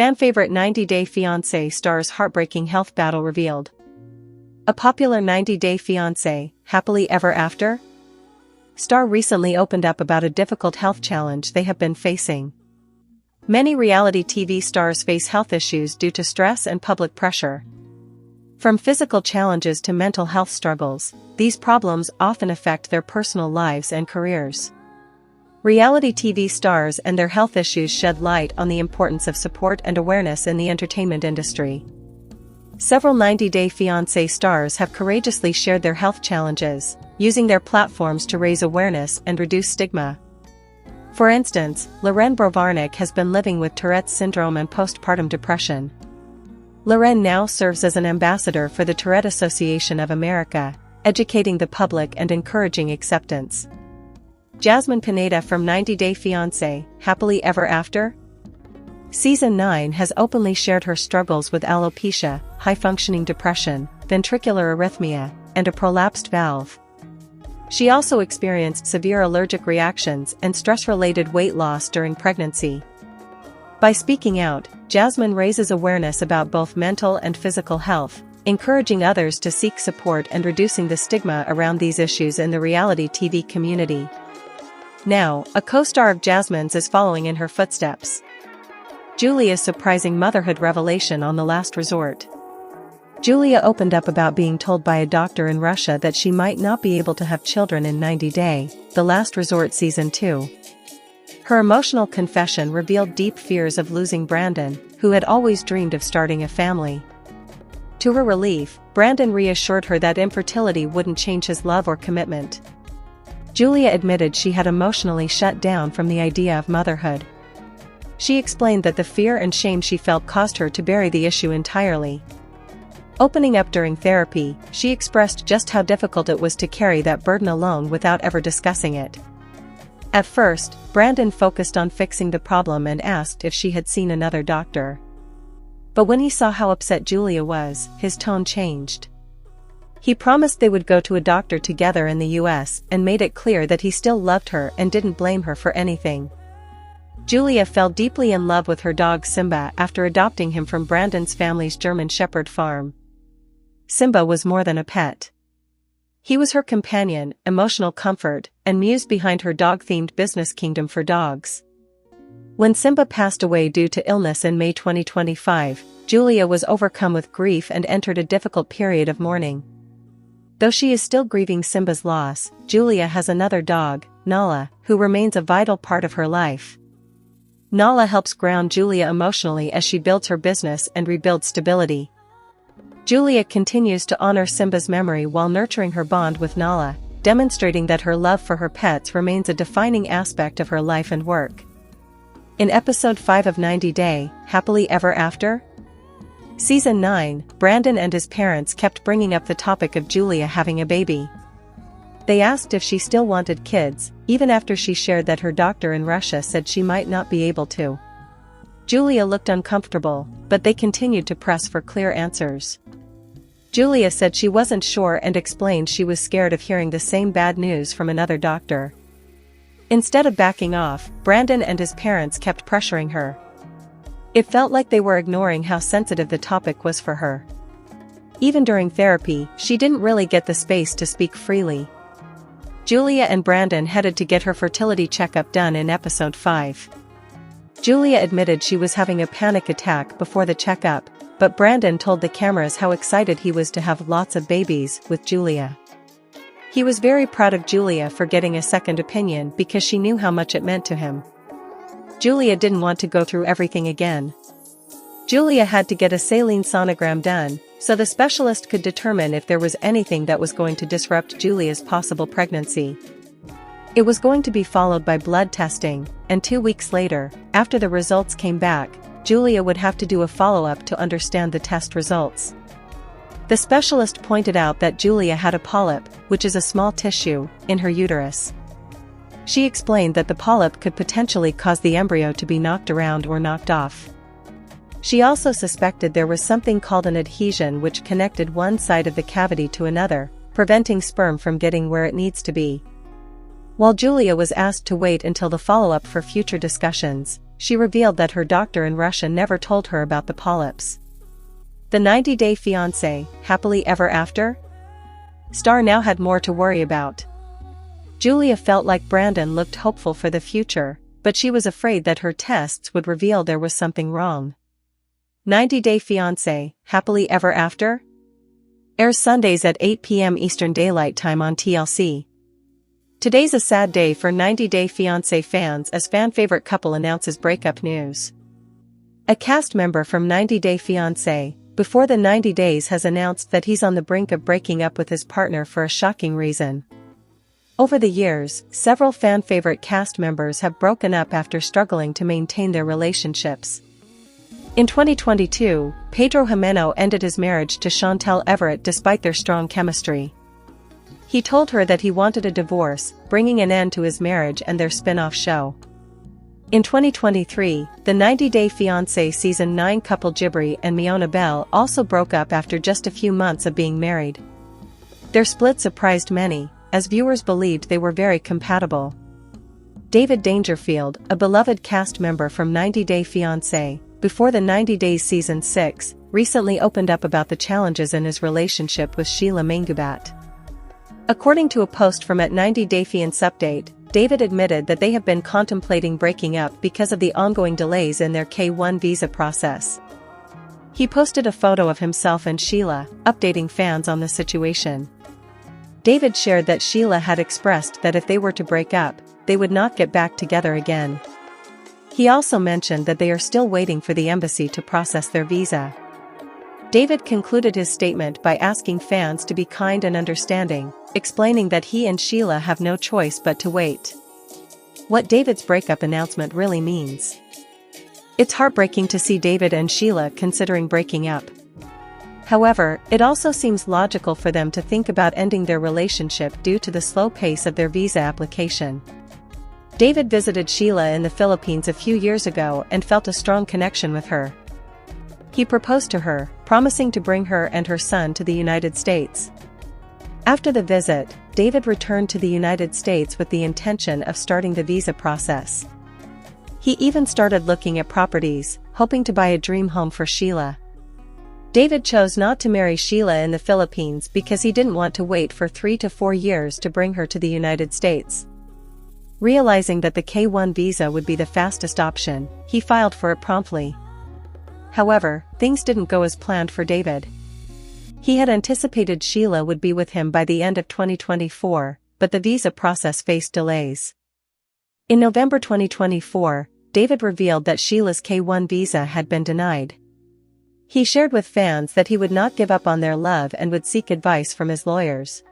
Fan favorite 90-Day Fiancé star's heartbreaking health battle revealed. A popular 90-Day Fiancé, happily ever after? Star recently opened up about a difficult health challenge they have been facing. Many reality TV stars face health issues due to stress and public pressure. From physical challenges to mental health struggles, these problems often affect their personal lives and careers. Reality TV stars and their health issues shed light on the importance of support and awareness in the entertainment industry. Several 90-Day Fiancé stars have courageously shared their health challenges, using their platforms to raise awareness and reduce stigma. For instance, Lorraine Brovarnik has been living with Tourette's syndrome and postpartum depression. Lorraine now serves as an ambassador for the Tourette Association of America, educating the public and encouraging acceptance. Jasmine Pineda from 90-Day Fiancé, happily ever after? Season 9 has openly shared her struggles with alopecia, high-functioning depression, ventricular arrhythmia, and a prolapsed valve. She also experienced severe allergic reactions and stress-related weight loss during pregnancy. By speaking out, Jasmine raises awareness about both mental and physical health, encouraging others to seek support and reducing the stigma around these issues in the reality TV community. Now, a co-star of Jasmine's is following in her footsteps. Julia's surprising motherhood revelation on The Last Resort. Julia opened up about being told by a doctor in Russia that she might not be able to have children in 90 Day, The Last Resort Season 2. Her emotional confession revealed deep fears of losing Brandon, who had always dreamed of starting a family. To her relief, Brandon reassured her that infertility wouldn't change his love or commitment. Julia admitted she had emotionally shut down from the idea of motherhood. She explained that the fear and shame she felt caused her to bury the issue entirely. Opening up during therapy, she expressed just how difficult it was to carry that burden alone without ever discussing it. At first, Brandon focused on fixing the problem and asked if she had seen another doctor. But when he saw how upset Julia was, his tone changed. He promised they would go to a doctor together in the US and made it clear that he still loved her and didn't blame her for anything. Julia fell deeply in love with her dog Simba after adopting him from Brandon's family's German Shepherd farm. Simba was more than a pet. He was her companion, emotional comfort, and muse behind her dog-themed business kingdom for dogs. When Simba passed away due to illness in May 2025, Julia was overcome with grief and entered a difficult period of mourning. Though she is still grieving Simba's loss, Julia has another dog, Nala, who remains a vital part of her life. Nala helps ground Julia emotionally as she builds her business and rebuilds stability. Julia continues to honor Simba's memory while nurturing her bond with Nala, demonstrating that her love for her pets remains a defining aspect of her life and work. In episode 5 of 90 Day, Happily Ever After? Season 9, Brandon and his parents kept bringing up the topic of Julia having a baby. They asked if she still wanted kids, even after she shared that her doctor in Russia said she might not be able to. Julia looked uncomfortable, but they continued to press for clear answers. Julia said she wasn't sure and explained she was scared of hearing the same bad news from another doctor. Instead of backing off, Brandon and his parents kept pressuring her. It felt like they were ignoring how sensitive the topic was for her. Even during therapy, she didn't really get the space to speak freely. Julia and Brandon headed to get her fertility checkup done in episode 5. Julia admitted she was having a panic attack before the checkup, but Brandon told the cameras how excited he was to have lots of babies with Julia. He was very proud of Julia for getting a second opinion because she knew how much it meant to him. Julia didn't want to go through everything again. Julia had to get a saline sonogram done, so the specialist could determine if there was anything that was going to disrupt Julia's possible pregnancy. It was going to be followed by blood testing, and 2 weeks later, after the results came back, Julia would have to do a follow-up to understand the test results. The specialist pointed out that Julia had a polyp, which is a small tissue, in her uterus. She explained that the polyp could potentially cause the embryo to be knocked around or knocked off. She also suspected there was something called an adhesion which connected one side of the cavity to another, preventing sperm from getting where it needs to be. While Julia was asked to wait until the follow-up for future discussions, she revealed that her doctor in Russia never told her about the polyps. The 90-day fiancé, happily ever after? Star now had more to worry about. Julia felt like Brandon looked hopeful for the future, but she was afraid that her tests would reveal there was something wrong. 90-day fiancé, happily ever after? Airs Sundays at 8 p.m. Eastern Daylight Time on TLC. Today's a sad day for 90-day fiancé fans as fan-favorite couple announces breakup news. A cast member from 90-day fiancé, before the 90 days, has announced that he's on the brink of breaking up with his partner for a shocking reason. Over the years, several fan-favorite cast members have broken up after struggling to maintain their relationships. In 2022, Pedro Jimeno ended his marriage to Chantel Everett despite their strong chemistry. He told her that he wanted a divorce, bringing an end to his marriage and their spin-off show. In 2023, the 90-Day Fiancé Season 9 couple Gibri and Miona Bell also broke up after just a few months of being married. Their split surprised many, as viewers believed they were very compatible. David Dangerfield, a beloved cast member from 90-Day Fiancé, before the 90 Days Season 6, recently opened up about the challenges in his relationship with Sheila Mangubat. According to a post from at 90 Day Fiancé Update, David admitted that they have been contemplating breaking up because of the ongoing delays in their K1 visa process. He posted a photo of himself and Sheila, updating fans on the situation. David shared that Sheila had expressed that if they were to break up, they would not get back together again. He also mentioned that they are still waiting for the embassy to process their visa. David concluded his statement by asking fans to be kind and understanding, explaining that he and Sheila have no choice but to wait. What David's breakup announcement really means. It's heartbreaking to see David and Sheila considering breaking up. However, it also seems logical for them to think about ending their relationship due to the slow pace of their visa application. David visited Sheila in the Philippines a few years ago and felt a strong connection with her. He proposed to her, promising to bring her and her son to the United States. After the visit, David returned to the United States with the intention of starting the visa process. He even started looking at properties, hoping to buy a dream home for Sheila. David chose not to marry Sheila in the Philippines because he didn't want to wait for 3 to 4 years to bring her to the United States. Realizing that the K1 visa would be the fastest option, he filed for it promptly. However, things didn't go as planned for David. He had anticipated Sheila would be with him by the end of 2024, but the visa process faced delays. In November 2024, David revealed that Sheila's K1 visa had been denied. He shared with fans that he would not give up on their love and would seek advice from his lawyers.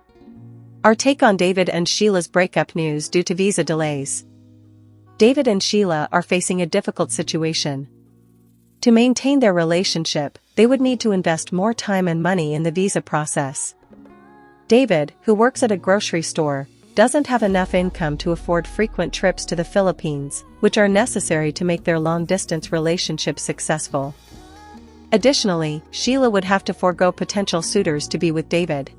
Our take on David and Sheila's breakup news due to visa delays. David and Sheila are facing a difficult situation. To maintain their relationship, they would need to invest more time and money in the visa process. David, who works at a grocery store, doesn't have enough income to afford frequent trips to the Philippines, which are necessary to make their long-distance relationship successful. Additionally, Sheila would have to forego potential suitors to be with David.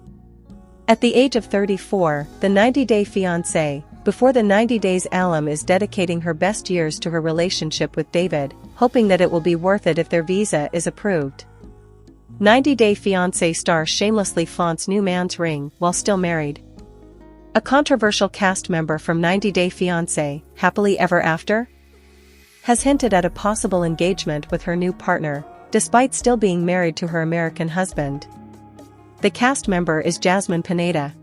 At the age of 34, the 90-Day Fiancé, before the 90 days alum, is dedicating her best years to her relationship with David, hoping that it will be worth it if their visa is approved. 90-Day Fiancé star shamelessly flaunts new man's ring while still married. A controversial cast member from 90-Day Fiancé, happily ever after, has hinted at a possible engagement with her new partner, despite still being married to her American husband. The cast member is Jasmine Pineda.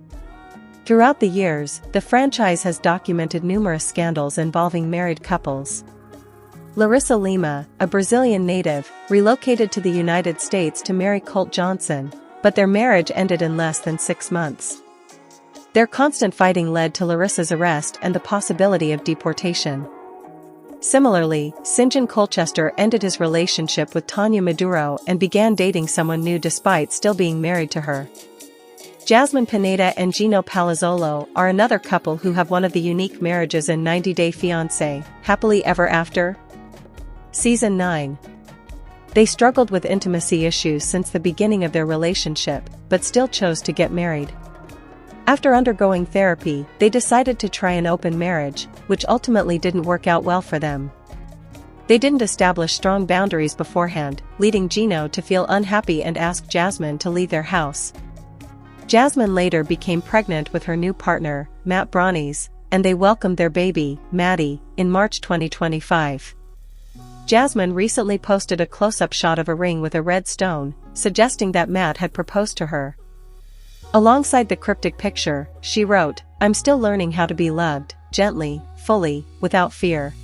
Throughout the years, the franchise has documented numerous scandals involving married couples. Larissa Lima, a Brazilian native, relocated to the United States to marry Colt Johnson, but their marriage ended in less than 6 months. Their constant fighting led to Larissa's arrest and the possibility of deportation. Similarly, Sinjin Colchester ended his relationship with Tanya Maduro and began dating someone new despite still being married to her. Jasmine Pineda and Gino Palazzolo are another couple who have one of the unique marriages in 90-Day Fiancé, happily ever after. Season 9. They struggled with intimacy issues since the beginning of their relationship, but still chose to get married. After undergoing therapy, they decided to try an open marriage, which ultimately didn't work out well for them. They didn't establish strong boundaries beforehand, leading Gino to feel unhappy and ask Jasmine to leave their house. Jasmine later became pregnant with her new partner, Matt Brownies, and they welcomed their baby, Maddie, in March 2025. Jasmine recently posted a close-up shot of a ring with a red stone, suggesting that Matt had proposed to her. Alongside the cryptic picture, she wrote, "I'm still learning how to be loved, gently, fully, without fear.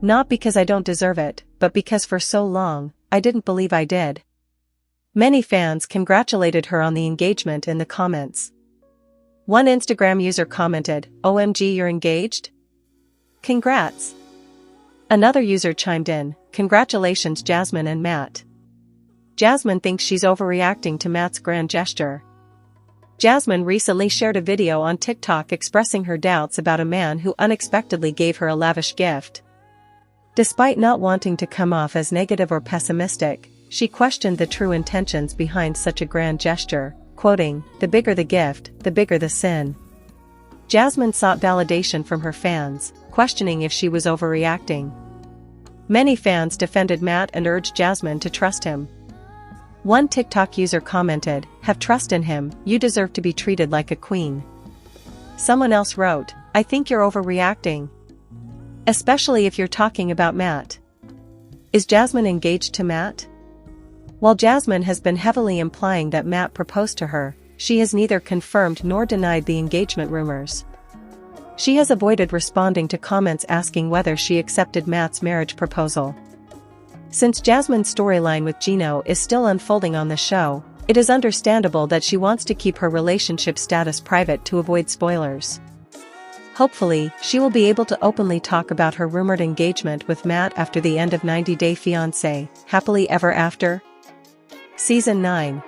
Not because I don't deserve it, but because for so long, I didn't believe I did." Many fans congratulated her on the engagement in the comments. One Instagram user commented, "OMG, you're engaged? Congrats." Another user chimed in, "Congratulations Jasmine and Matt." Jasmine thinks she's overreacting to Matt's grand gesture. Jasmine recently shared a video on TikTok expressing her doubts about a man who unexpectedly gave her a lavish gift. Despite not wanting to come off as negative or pessimistic, she questioned the true intentions behind such a grand gesture, quoting, "The bigger the gift, the bigger the sin." Jasmine sought validation from her fans, questioning if she was overreacting. Many fans defended Matt and urged Jasmine to trust him. One TikTok user commented, "Have trust in him, you deserve to be treated like a queen." Someone else wrote, "I think you're overreacting. Especially if you're talking about Matt." Is Jasmine engaged to Matt? While Jasmine has been heavily implying that Matt proposed to her, she has neither confirmed nor denied the engagement rumors. She has avoided responding to comments asking whether she accepted Matt's marriage proposal. Since Jasmine's storyline with Gino is still unfolding on the show, it is understandable that she wants to keep her relationship status private to avoid spoilers. Hopefully, she will be able to openly talk about her rumored engagement with Matt after the end of 90 Day Fiancé, Happily Ever After. Season 9.